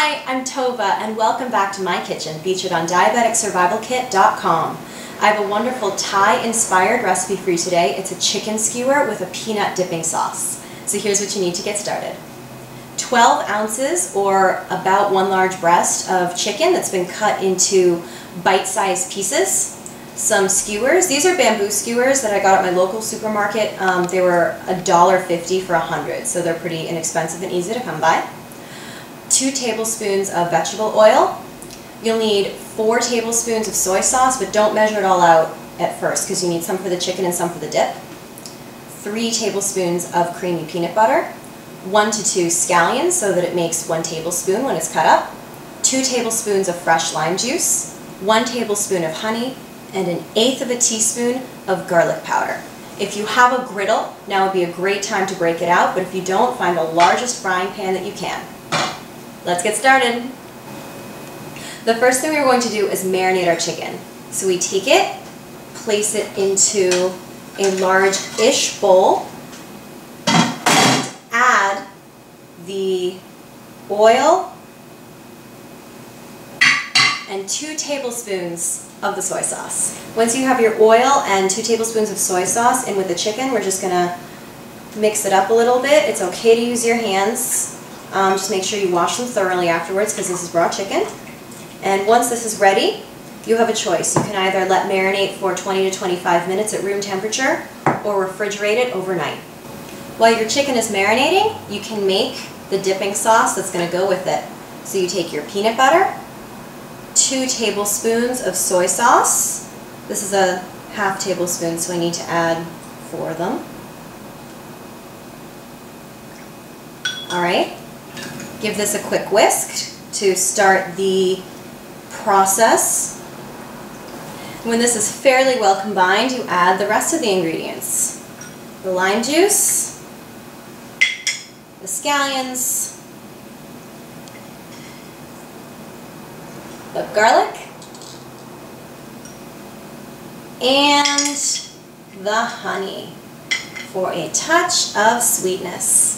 Hi, I'm Tova, and welcome back to my kitchen, featured on diabeticssurvivalkit.com. I have a wonderful Thai-inspired recipe for you today. It's a chicken skewer with a peanut dipping sauce. So here's what you need to get started. 12 ounces, or about 1 large breast, of chicken that's been cut into bite-sized pieces. Some skewers. These are bamboo skewers that I got at my local supermarket. They were $1.50 for 100, so they're pretty inexpensive and easy to come by. 2 tablespoons of vegetable oil. You'll need 4 tablespoons of soy sauce, but don't measure it all out at first because you need some for the chicken and some for the dip. 3 tablespoons of creamy peanut butter. 1 to 2 scallions so that it makes 1 tablespoon when it's cut up. 2 tablespoons of fresh lime juice. 1 tablespoon of honey, and 1/8 of a teaspoon of garlic powder. If you have a griddle, now would be a great time to break it out, but if you don't, find the largest frying pan that you can. Let's get started. The first thing we're going to do is marinate our chicken. So we take it, place it into a large-ish bowl, and add the oil and 2 tablespoons of the soy sauce. Once you have your oil and 2 tablespoons of soy sauce in with the chicken, we're just gonna mix it up a little bit. It's okay to use your hands. Just make sure you wash them thoroughly afterwards because this is raw chicken. And once this is ready, you have a choice. You can either let marinate for 20 to 25 minutes at room temperature or refrigerate it overnight. While your chicken is marinating, you can make the dipping sauce that's going to go with it. So you take your peanut butter, 2 tablespoons of soy sauce. This is a half tablespoon, so I need to add 4 of them. All right. Give this a quick whisk to start the process. When this is fairly well combined, you add the rest of the ingredients. The lime juice, the scallions, the garlic, and the honey for a touch of sweetness.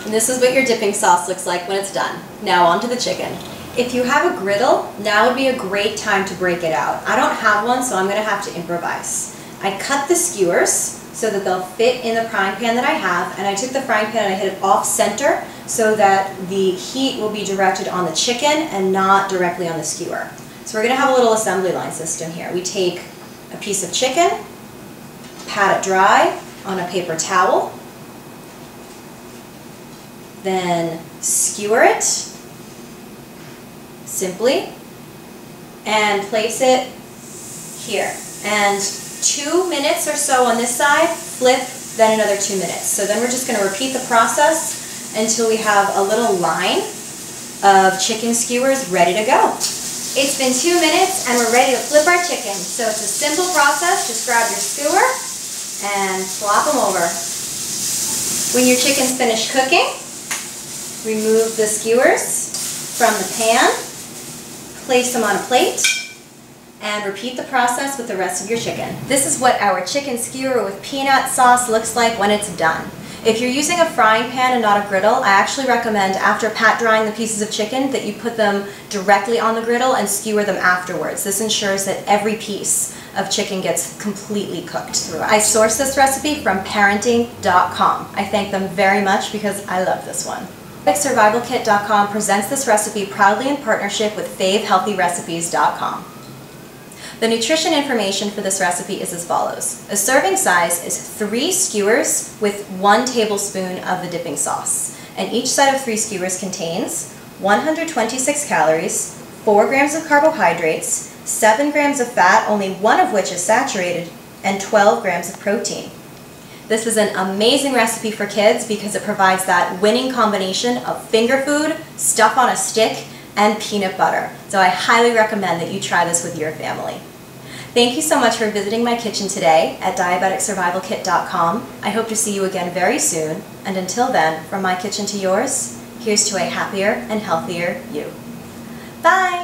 And this is what your dipping sauce looks like when it's done. Now onto the chicken. If you have a griddle, now would be a great time to break it out. I don't have one, so I'm going to have to improvise. I cut the skewers so that they'll fit in the frying pan that I have, and I took the frying pan and I hit it off center so that the heat will be directed on the chicken and not directly on the skewer. So we're going to have a little assembly line system here. We take a piece of chicken, pat it dry on a paper towel, then skewer it simply and place it here. And 2 minutes or so on this side, flip, then another 2 minutes. So then we're just going to repeat the process until we have a little line of chicken skewers ready to go. It's been 2 minutes and we're ready to flip our chicken. So it's a simple process. Just grab your skewer and flop them over. When your chicken's finished cooking, remove the skewers from the pan, place them on a plate, and repeat the process with the rest of your chicken. This is what our chicken skewer with peanut sauce looks like when it's done. If you're using a frying pan and not a griddle, I actually recommend after pat drying the pieces of chicken that you put them directly on the griddle and skewer them afterwards. This ensures that every piece of chicken gets completely cooked through. I sourced this recipe from parenting.com. I thank them very much because I love this one. Survivalkit.com presents this recipe proudly in partnership with favehealthyrecipes.com. The nutrition information for this recipe is as follows. A serving size is 3 skewers with 1 tablespoon of the dipping sauce. And each set of 3 skewers contains 126 calories, 4 grams of carbohydrates, 7 grams of fat, only 1 of which is saturated, and 12 grams of protein. This is an amazing recipe for kids because it provides that winning combination of finger food, stuff on a stick, and peanut butter. So I highly recommend that you try this with your family. Thank you so much for visiting my kitchen today at diabeticssurvivalkit.com. I hope to see you again very soon. And until then, from my kitchen to yours, here's to a happier and healthier you. Bye!